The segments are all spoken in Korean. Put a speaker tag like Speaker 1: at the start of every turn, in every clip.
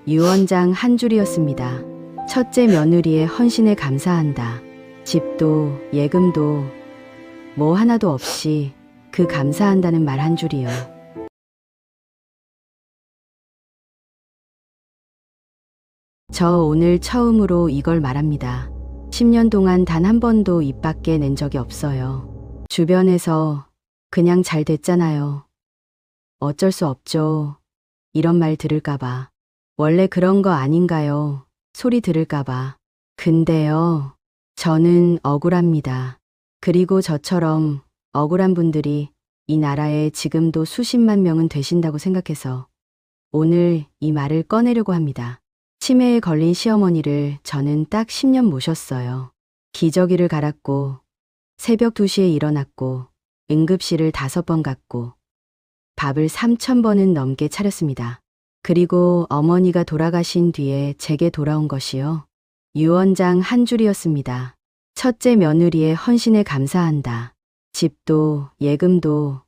Speaker 1: 유언장 한 줄이었습니다. 첫째 며느리의 헌신에 감사한다. 집도 예금도 뭐 하나도 없이 그 감사한다는 말 한 줄이요. 저 오늘 처음으로 이걸 말합니다. 10년 동안 단 한 번도 입 밖에 낸 적이 없어요. 주변에서 그냥 잘 됐잖아요. 어쩔 수 없죠. 이런 말 들을까봐. 원래 그런 거 아닌가요? 소리 들을까봐. 근데요, 저는 억울합니다. 그리고 저처럼 억울한 분들이 이 나라에 지금도 수십만 명은 되신다고 생각해서 오늘 이 말을 꺼내려고 합니다. 치매에 걸린 시어머니를 저는 딱 10년 모셨어요. 기저귀를 갈았고 새벽 2시에 일어났고 응급실을 5번 갔고 밥을 3,000번은 넘게 차렸습니다. 그리고 어머니가 돌아가신 뒤에 제게 돌아온 것이요. 유언장 한 줄이었습니다. 첫째 며느리의 헌신에 감사한다. 집도 예금도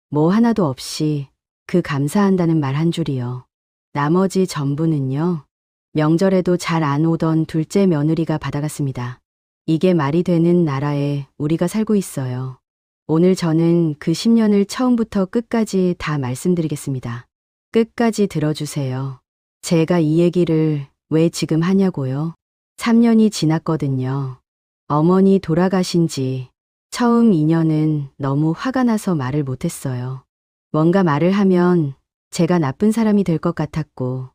Speaker 1: 뭐 하나도 없이 그 감사한다는 말 한 줄이요. 나머지 전부는요. 명절에도 잘 안 오던 둘째 며느리가 받아갔습니다. 이게 말이 되는 나라에 우리가 살고 있어요. 오늘 저는 그 10년을 처음부터 끝까지 다 말씀드리겠습니다. 끝까지 들어주세요. 제가 이 얘기를 왜 지금 하냐고요? 3년이 지났거든요. 어머니 돌아가신 지 처음 2년은 너무 화가 나서 말을 못했어요. 뭔가 말을 하면 제가 나쁜 사람이 될 것 같았고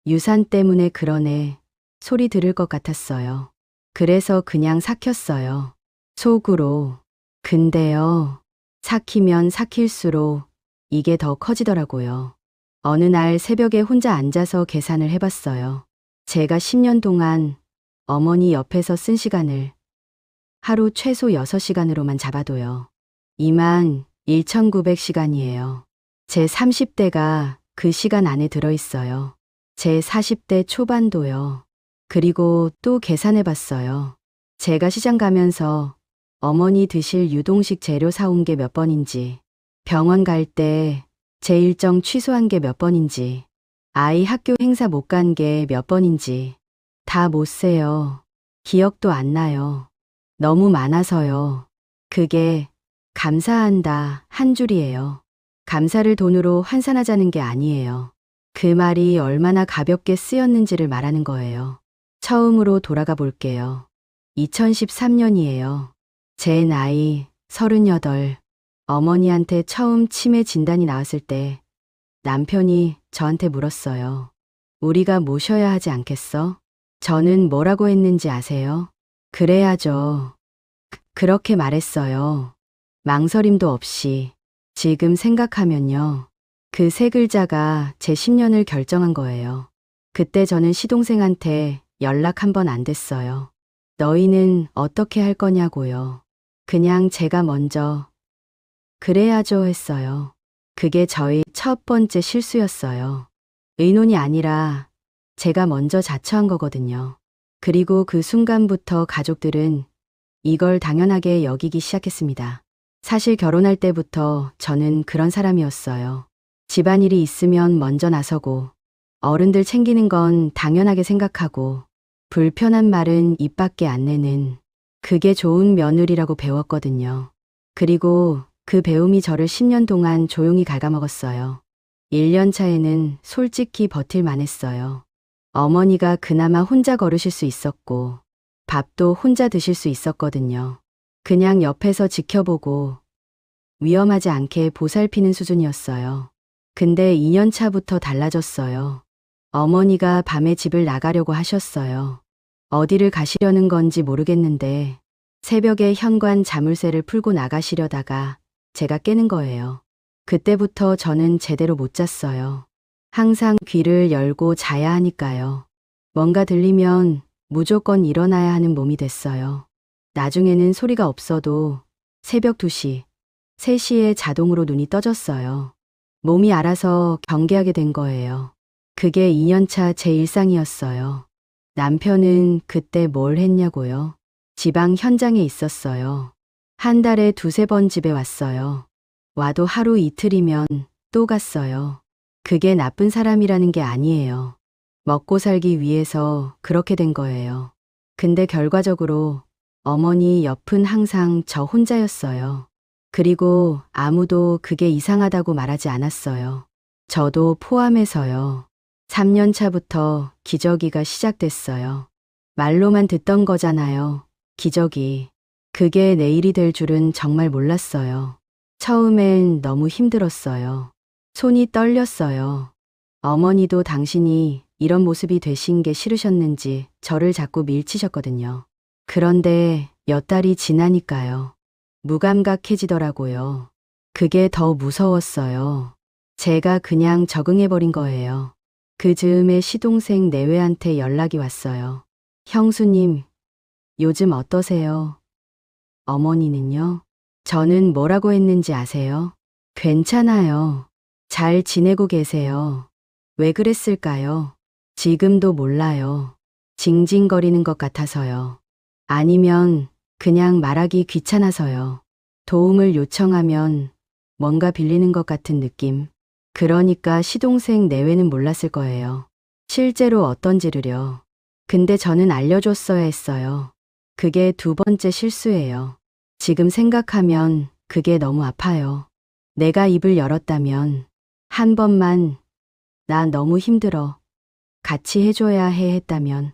Speaker 1: 유산 때문에 그러네 소리 들을 것 같았어요. 그래서 그냥 삭혔어요. 속으로. 근데요, 삭히면 삭힐수록 이게 더 커지더라고요. 어느 날 새벽에 혼자 앉아서 계산을 해봤어요. 제가 10년 동안 어머니 옆에서 쓴 시간을 하루 최소 6시간으로만 잡아도요. 21,900시간이에요. 제 30대가 그 시간 안에 들어있어요. 제 40대 초반도요. 그리고 또 계산해봤어요. 제가 시장 가면서 어머니 드실 유동식 재료 사온 게 몇 번인지, 병원 갈 때 제 일정 취소한 게 몇 번인지, 아이 학교 행사 못 간 게 몇 번인지 다 못 세요. 기억도 안 나요. 너무 많아서요. 그게 감사한다 한 줄이에요. 감사를 돈으로 환산하자는 게 아니에요. 그 말이 얼마나 가볍게 쓰였는지를 말하는 거예요. 처음으로 돌아가 볼게요. 2013년이에요. 제 나이 38. 어머니한테 처음 치매 진단이 나왔을 때 남편이 저한테 물었어요. 우리가 모셔야 하지 않겠어? 저는 뭐라고 했는지 아세요? 그래야죠. 그렇게 말했어요. 망설임도 없이. 지금 생각하면요. 그 세 글자가 제 10년을 결정한 거예요. 그때 저는 시동생한테 연락 한 번 안 됐어요. 너희는 어떻게 할 거냐고요. 그냥 제가 먼저 그래야죠 했어요. 그게 저희 첫 번째 실수였어요. 의논이 아니라 제가 먼저 자처한 거거든요. 그리고 그 순간부터 가족들은 이걸 당연하게 여기기 시작했습니다. 사실 결혼할 때부터 저는 그런 사람이었어요. 집안일이 있으면 먼저 나서고 어른들 챙기는 건 당연하게 생각하고 불편한 말은 입 밖에 안 내는 그게 좋은 며느리라고 배웠거든요. 그리고 그 배움이 저를 10년 동안 조용히 갉아먹었어요. 1년 차에는 솔직히 버틸만 했어요. 어머니가 그나마 혼자 걸으실 수 있었고 밥도 혼자 드실 수 있었거든요. 그냥 옆에서 지켜보고 위험하지 않게 보살피는 수준이었어요. 근데 2년 차부터 달라졌어요. 어머니가 밤에 집을 나가려고 하셨어요. 어디를 가시려는 건지 모르겠는데 새벽에 현관 자물쇠를 풀고 나가시려다가 제가 깨는 거예요. 그때부터 저는 제대로 못 잤어요. 항상 귀를 열고 자야 하니까요. 뭔가 들리면 무조건 일어나야 하는 몸이 됐어요. 나중에는 소리가 없어도 새벽 2시, 3시에 자동으로 눈이 떠졌어요. 몸이 알아서 경계하게 된 거예요. 그게 2년차 제 일상이었어요. 남편은 그때 뭘 했냐고요? 지방 현장에 있었어요. 한 달에 2~3번 집에 왔어요. 와도 하루 이틀이면 또 갔어요. 그게 나쁜 사람이라는 게 아니에요. 먹고 살기 위해서 그렇게 된 거예요. 근데 결과적으로 어머니 옆은 항상 저 혼자였어요. 그리고 아무도 그게 이상하다고 말하지 않았어요. 저도 포함해서요. 3년 차부터 기저귀가 시작됐어요. 말로만 듣던 거잖아요. 기저귀. 그게 내일이 될 줄은 정말 몰랐어요. 처음엔 너무 힘들었어요. 손이 떨렸어요. 어머니도 당신이 이런 모습이 되신 게 싫으셨는지 저를 자꾸 밀치셨거든요. 그런데 몇 달이 지나니까요. 무감각해지더라고요. 그게 더 무서웠어요. 제가 그냥 적응해버린 거예요. 그 즈음에 시동생 내외한테 연락이 왔어요. 형수님, 요즘 어떠세요? 어머니는요? 저는 뭐라고 했는지 아세요? 괜찮아요. 잘 지내고 계세요. 왜 그랬을까요? 지금도 몰라요. 징징거리는 것 같아서요. 아니면 그냥 말하기 귀찮아서요. 도움을 요청하면 뭔가 빌리는 것 같은 느낌. 그러니까 시동생 내외는 몰랐을 거예요. 실제로 어떤지를요. 근데 저는 알려줬어야 했어요. 그게 두 번째 실수예요. 지금 생각하면 그게 너무 아파요. 내가 입을 열었다면 한 번만 나 너무 힘들어. 같이 해줘야 해 했다면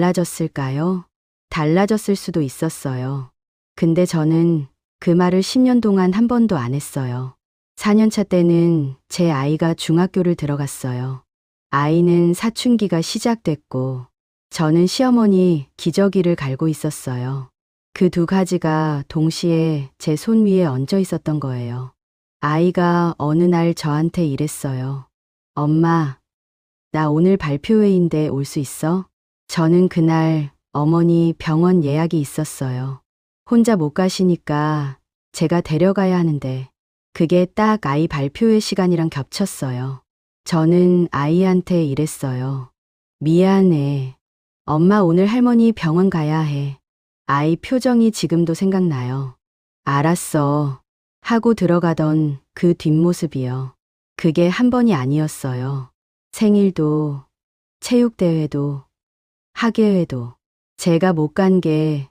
Speaker 1: 달라졌을까요? 달라졌을 수도 있었어요. 근데 저는 그 말을 10년 동안 한 번도 안 했어요. 4년 차 때는 제 아이가 중학교를 들어갔어요. 아이는 사춘기가 시작됐고 저는 시어머니 기저귀를 갈고 있었어요. 그 두 가지가 동시에 제 손 위에 얹어 있었던 거예요. 아이가 어느 날 저한테 이랬어요. 엄마, 나 오늘 발표회인데 올 수 있어? 저는 그날 어머니 병원 예약이 있었어요. 혼자 못 가시니까 제가 데려가야 하는데 그게 딱 아이 발표회 시간이랑 겹쳤어요. 저는 아이한테 이랬어요. 미안해. 엄마 오늘 할머니 병원 가야 해. 아이 표정이 지금도 생각나요. 알았어. 하고 들어가던 그 뒷모습이요. 그게 한 번이 아니었어요. 생일도, 체육대회도, 학예회도. 제가 못 간 게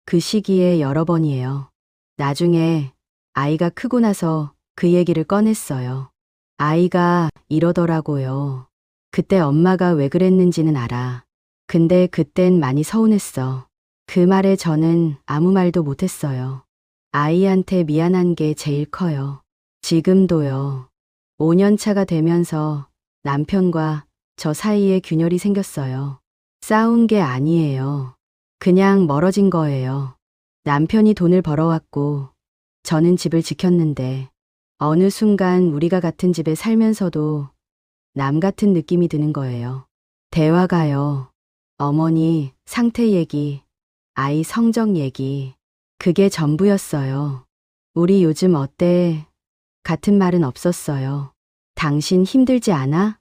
Speaker 1: 그 시기에 여러 번이에요. 나중에 아이가 크고 나서 그 얘기를 꺼냈어요. 아이가 이러더라고요. 그때 엄마가 왜 그랬는지는 알아. 근데 그땐 많이 서운했어. 그 말에 저는 아무 말도 못했어요. 아이한테 미안한 게 제일 커요. 지금도요. 5년 차가 되면서 남편과 저 사이에 균열이 생겼어요. 싸운 게 아니에요. 그냥 멀어진 거예요. 남편이 돈을 벌어왔고 저는 집을 지켰는데 어느 순간 우리가 같은 집에 살면서도 남 같은 느낌이 드는 거예요. 대화가요. 어머니 상태 얘기, 아이 성적 얘기. 그게 전부였어요. 우리 요즘 어때? 같은 말은 없었어요. 당신 힘들지 않아?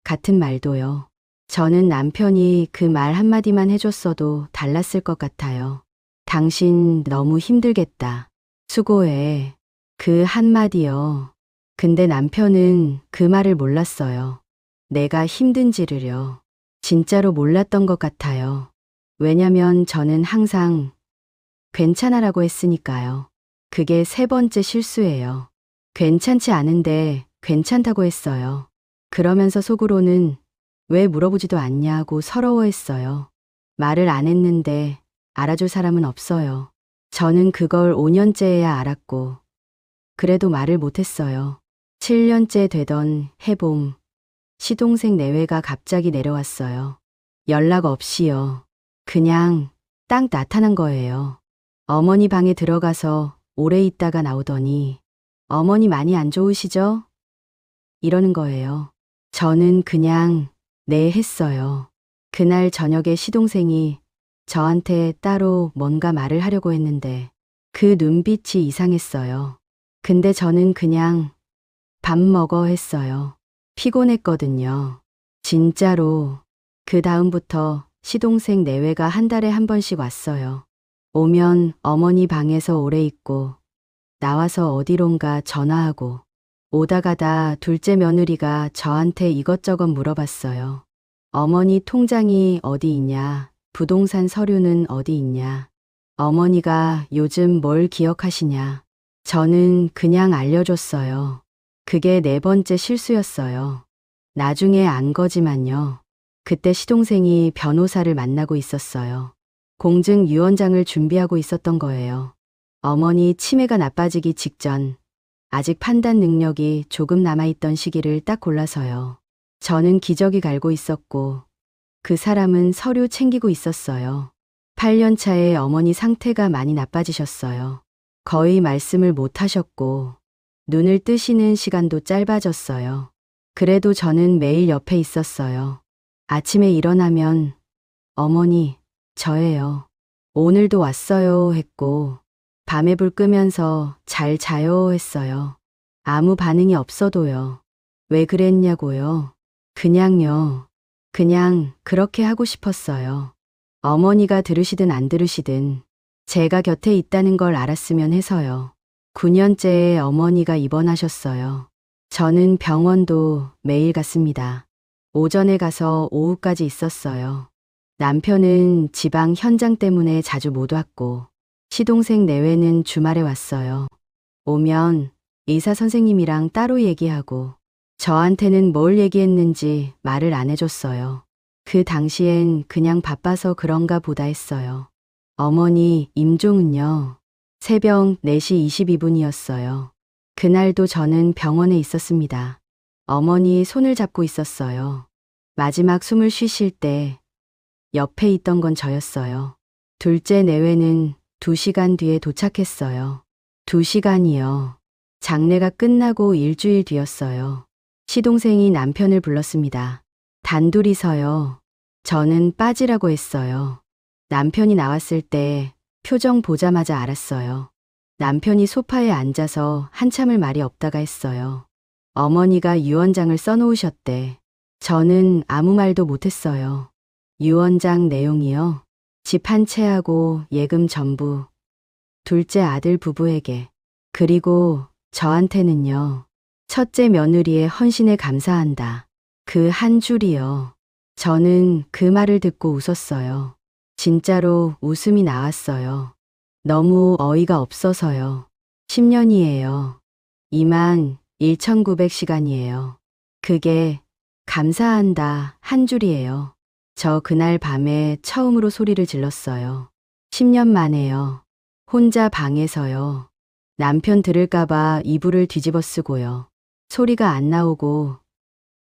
Speaker 1: 같은 말도요. 저는 남편이 그 말 한마디만 해줬어도 달랐을 것 같아요. 당신 너무 힘들겠다. 수고해. 그 한마디요. 근데 남편은 그 말을 몰랐어요. 내가 힘든지를요. 진짜로 몰랐던 것 같아요. 왜냐면 저는 항상 괜찮아라고 했으니까요. 그게 세 번째 실수예요. 괜찮지 않은데 괜찮다고 했어요. 그러면서 속으로는 왜 물어보지도 않냐고 서러워했어요. 말을 안 했는데 알아줄 사람은 없어요. 저는 그걸 5년째야 알았고 그래도 말을 못했어요. 7년째 되던 해봄 시동생 내외가 갑자기 내려왔어요. 연락 없이요. 그냥 딱 나타난 거예요. 어머니 방에 들어가서 오래 있다가 나오더니 어머니 많이 안 좋으시죠? 이러는 거예요. 저는 그냥 네 했어요. 그날 저녁에 시동생이 저한테 따로 뭔가 말을 하려고 했는데 그 눈빛이 이상했어요. 근데 저는 그냥 밥 먹어 했어요. 피곤했거든요. 진짜로. 그 다음부터 시동생 내외가 한 달에 한 번씩 왔어요. 오면 어머니 방에서 오래 있고 나와서 어디론가 전화하고 오다 가다 둘째 며느리가 저한테 이것저것 물어봤어요. 어머니 통장이 어디 있냐? 부동산 서류는 어디 있냐? 어머니가 요즘 뭘 기억하시냐? 저는 그냥 알려줬어요. 그게 네 번째 실수였어요. 나중에 안 거지만요. 그때 시동생이 변호사를 만나고 있었어요. 공증유언장을 준비하고 있었던 거예요. 어머니 치매가 나빠지기 직전, 아직 판단 능력이 조금 남아있던 시기를 딱 골라서요. 저는 기저귀 갈고 있었고, 그 사람은 서류 챙기고 있었어요. 8년 차에 어머니 상태가 많이 나빠지셨어요. 거의 말씀을 못 하셨고, 눈을 뜨시는 시간도 짧아졌어요. 그래도 저는 매일 옆에 있었어요. 아침에 일어나면, 어머니, 저예요. 오늘도 왔어요 했고, 밤에 불 끄면서 잘 자요 했어요. 아무 반응이 없어도요. 왜 그랬냐고요? 그냥요. 그냥 그렇게 하고 싶었어요. 어머니가 들으시든 안 들으시든 제가 곁에 있다는 걸 알았으면 해서요. 9년째에 어머니가 입원하셨어요. 저는 병원도 매일 갔습니다. 오전에 가서 오후까지 있었어요. 남편은 지방 현장 때문에 자주 못 왔고, 시동생 내외는 주말에 왔어요. 오면 의사 선생님이랑 따로 얘기하고, 저한테는 뭘 얘기했는지 말을 안 해줬어요. 그 당시엔 그냥 바빠서 그런가 보다 했어요. 어머니 임종은요. 새벽 4시 22분이었어요. 그날도 저는 병원에 있었습니다. 어머니 손을 잡고 있었어요. 마지막 숨을 쉬실 때 옆에 있던 건 저였어요. 둘째 내외는 2시간 뒤에 도착했어요. 2시간이요. 장례가 끝나고 일주일 뒤였어요. 시동생이 남편을 불렀습니다. 단둘이서요. 저는 빠지라고 했어요. 남편이 나왔을 때 표정 보자마자 알았어요. 남편이 소파에 앉아서 한참을 말이 없다가 했어요. 어머니가 유언장을 써놓으셨대. 저는 아무 말도 못했어요. 유언장 내용이요. 집 한 채하고 예금 전부. 둘째 아들 부부에게. 그리고 저한테는요. 첫째 며느리의 헌신에 감사한다. 그 한 줄이요. 저는 그 말을 듣고 웃었어요. 진짜로 웃음이 나왔어요. 너무 어이가 없어서요. 10년이에요. 21,900시간이에요. 그게 감사한다 한 줄이에요. 저 그날 밤에 처음으로 소리를 질렀어요. 10년 만에요. 혼자 방에서요. 남편 들을까봐 이불을 뒤집어 쓰고요. 소리가 안 나오고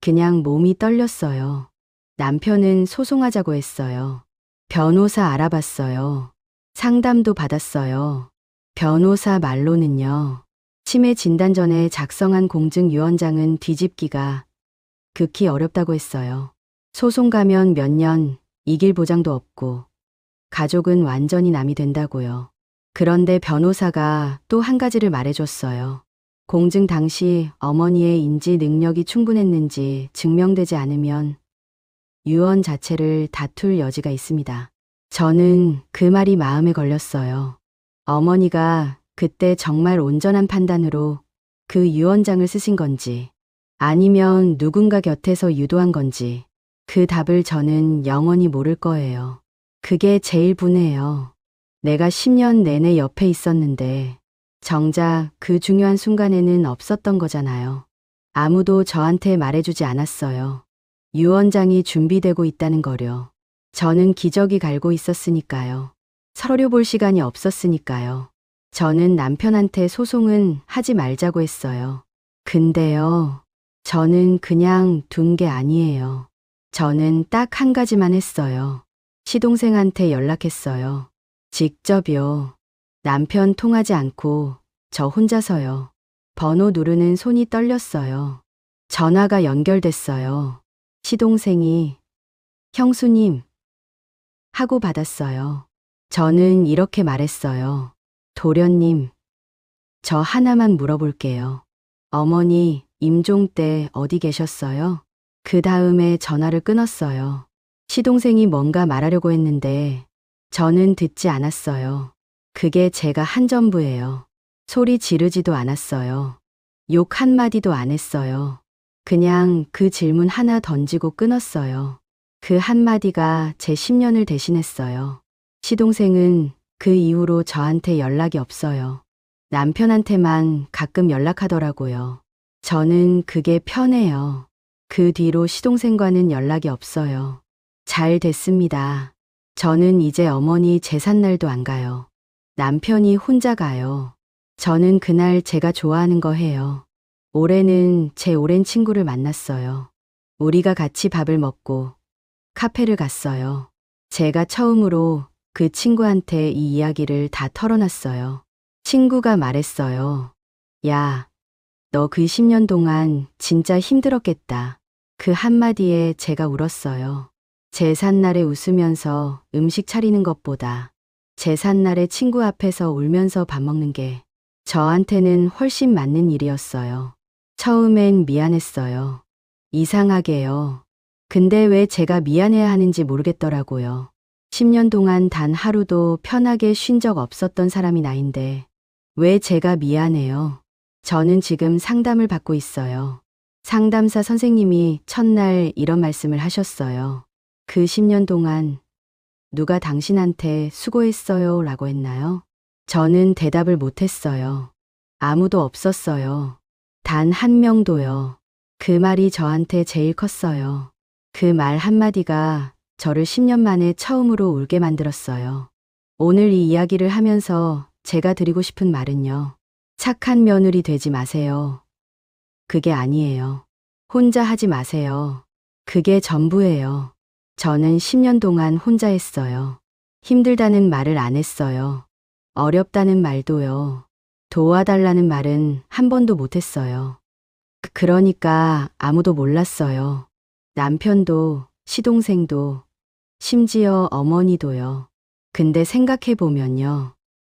Speaker 1: 그냥 몸이 떨렸어요. 남편은 소송하자고 했어요. 변호사 알아봤어요. 상담도 받았어요. 변호사 말로는요. 치매 진단 전에 작성한 공증유언장은 뒤집기가 극히 어렵다고 했어요. 소송 가면 몇 년 이길 보장도 없고 가족은 완전히 남이 된다고요. 그런데 변호사가 또 한 가지를 말해줬어요. 공증 당시 어머니의 인지 능력이 충분했는지 증명되지 않으면 유언 자체를 다툴 여지가 있습니다. 저는 그 말이 마음에 걸렸어요. 어머니가 그때 정말 온전한 판단으로 그 유언장을 쓰신 건지 아니면 누군가 곁에서 유도한 건지 그 답을 저는 영원히 모를 거예요. 그게 제일 분해요. 내가 10년 내내 옆에 있었는데 정작 그 중요한 순간에는 없었던 거잖아요. 아무도 저한테 말해주지 않았어요. 유언장이 준비되고 있다는 거요. 저는 기저귀 갈고 있었으니까요. 서류 볼 시간이 없었으니까요. 저는 남편한테 소송은 하지 말자고 했어요. 근데요, 저는 그냥 둔 게 아니에요. 저는 딱 한 가지만 했어요. 시동생한테 연락했어요. 직접요. 남편 통하지 않고 저 혼자서요. 번호 누르는 손이 떨렸어요. 전화가 연결됐어요. 시동생이 형수님 하고 받았어요. 저는 이렇게 말했어요. 도련님, 저 하나만 물어볼게요. 어머니 임종 때 어디 계셨어요? 그 다음에 전화를 끊었어요. 시동생이 뭔가 말하려고 했는데 저는 듣지 않았어요. 그게 제가 한 전부예요. 소리 지르지도 않았어요. 욕 한마디도 안 했어요. 그냥 그 질문 하나 던지고 끊었어요. 그 한마디가 제 10년을 대신했어요. 시동생은 그 이후로 저한테 연락이 없어요. 남편한테만 가끔 연락하더라고요. 저는 그게 편해요. 그 뒤로 시동생과는 연락이 없어요. 잘 됐습니다. 저는 이제 어머니 제삿날도 안 가요. 남편이 혼자 가요. 저는 그날 제가 좋아하는 거 해요. 올해는 제 오랜 친구를 만났어요. 우리가 같이 밥을 먹고 카페를 갔어요. 제가 처음으로 그 친구한테 이 이야기를 다 털어놨어요. 친구가 말했어요. 야, 너 그 10년 동안 진짜 힘들었겠다. 그 한마디에 제가 울었어요. 제삿날에 웃으면서 음식 차리는 것보다 제삿날에 친구 앞에서 울면서 밥 먹는 게 저한테는 훨씬 맞는 일이었어요. 처음엔 미안했어요. 이상하게요. 근데 왜 제가 미안해야 하는지 모르겠더라고요. 10년 동안 단 하루도 편하게 쉰 적 없었던 사람이 나인데 왜 제가 미안해요? 저는 지금 상담을 받고 있어요. 상담사 선생님이 첫날 이런 말씀을 하셨어요. 그 10년 동안 누가 당신한테 수고했어요 라고 했나요? 저는 대답을 못했어요. 아무도 없었어요. 단 한 명도요. 그 말이 저한테 제일 컸어요. 그 말 한마디가 저를 10년 만에 처음으로 울게 만들었어요. 오늘 이 이야기를 하면서 제가 드리고 싶은 말은요. 착한 며느리 되지 마세요. 그게 아니에요. 혼자 하지 마세요. 그게 전부예요. 저는 10년 동안 혼자 했어요. 힘들다는 말을 안 했어요. 어렵다는 말도요. 도와달라는 말은 한 번도 못 했어요. 그러니까 아무도 몰랐어요. 남편도, 시동생도, 심지어 어머니도요. 근데 생각해보면요.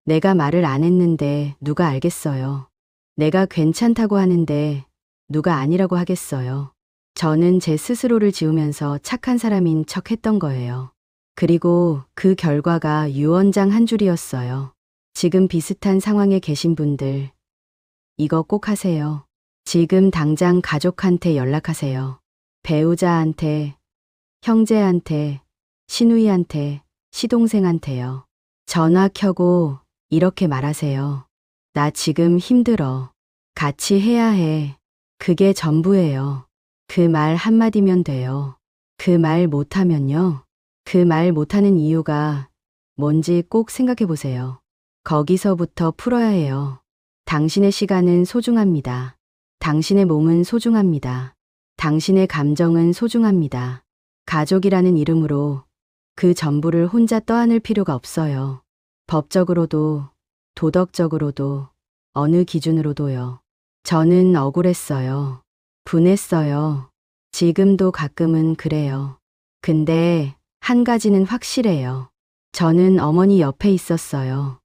Speaker 1: 내가 말을 안 했는데 누가 알겠어요. 내가 괜찮다고 하는데 누가 아니라고 하겠어요. 저는 제 스스로를 지우면서 착한 사람인 척 했던 거예요. 그리고 그 결과가 유언장 한 줄이었어요. 지금 비슷한 상황에 계신 분들, 이거 꼭 하세요. 지금 당장 가족한테 연락하세요. 배우자한테, 형제한테, 시누이한테, 시동생한테요. 전화 켜고 이렇게 말하세요. 나 지금 힘들어. 같이 해야 해. 그게 전부예요. 그 말 한마디면 돼요. 그 말 못하면요. 그 말 못하는 이유가 뭔지 꼭 생각해 보세요. 거기서부터 풀어야 해요. 당신의 시간은 소중합니다. 당신의 몸은 소중합니다. 당신의 감정은 소중합니다. 가족이라는 이름으로 그 전부를 혼자 떠안을 필요가 없어요. 법적으로도, 도덕적으로도, 어느 기준으로도요. 저는 억울했어요. 분했어요. 지금도 가끔은 그래요. 근데 한 가지는 확실해요. 저는 어머니 옆에 있었어요.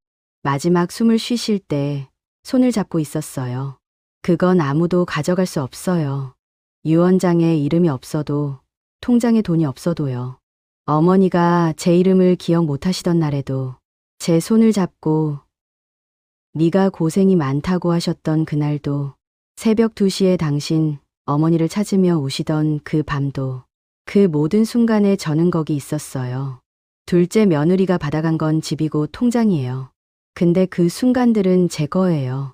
Speaker 1: 마지막 숨을 쉬실 때 손을 잡고 있었어요. 그건 아무도 가져갈 수 없어요. 유언장에 이름이 없어도, 통장에 돈이 없어도요. 어머니가 제 이름을 기억 못 하시던 날에도 제 손을 잡고 네가 고생이 많다고 하셨던 그날도, 새벽 2시에 당신 어머니를 찾으며 우시던 그 밤도, 그 모든 순간에 저는 거기 있었어요. 둘째 며느리가 받아간 건 집이고 통장이에요. 근데 그 순간들은 제 거예요.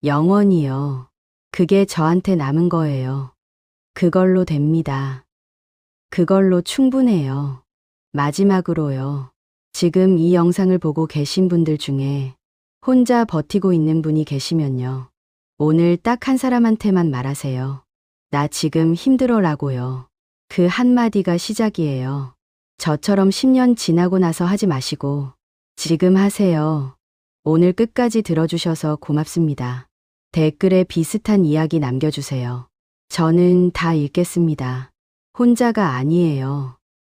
Speaker 1: 영원히요. 그게 저한테 남은 거예요. 그걸로 됩니다. 그걸로 충분해요. 마지막으로요. 지금 이 영상을 보고 계신 분들 중에 혼자 버티고 있는 분이 계시면요. 오늘 딱 한 사람한테만 말하세요. 나 지금 힘들어라고요. 그 한마디가 시작이에요. 저처럼 10년 지나고 나서 하지 마시고 지금 하세요. 오늘 끝까지 들어주셔서 고맙습니다. 댓글에 비슷한 이야기 남겨주세요. 저는 다 읽겠습니다. 혼자가 아니에요.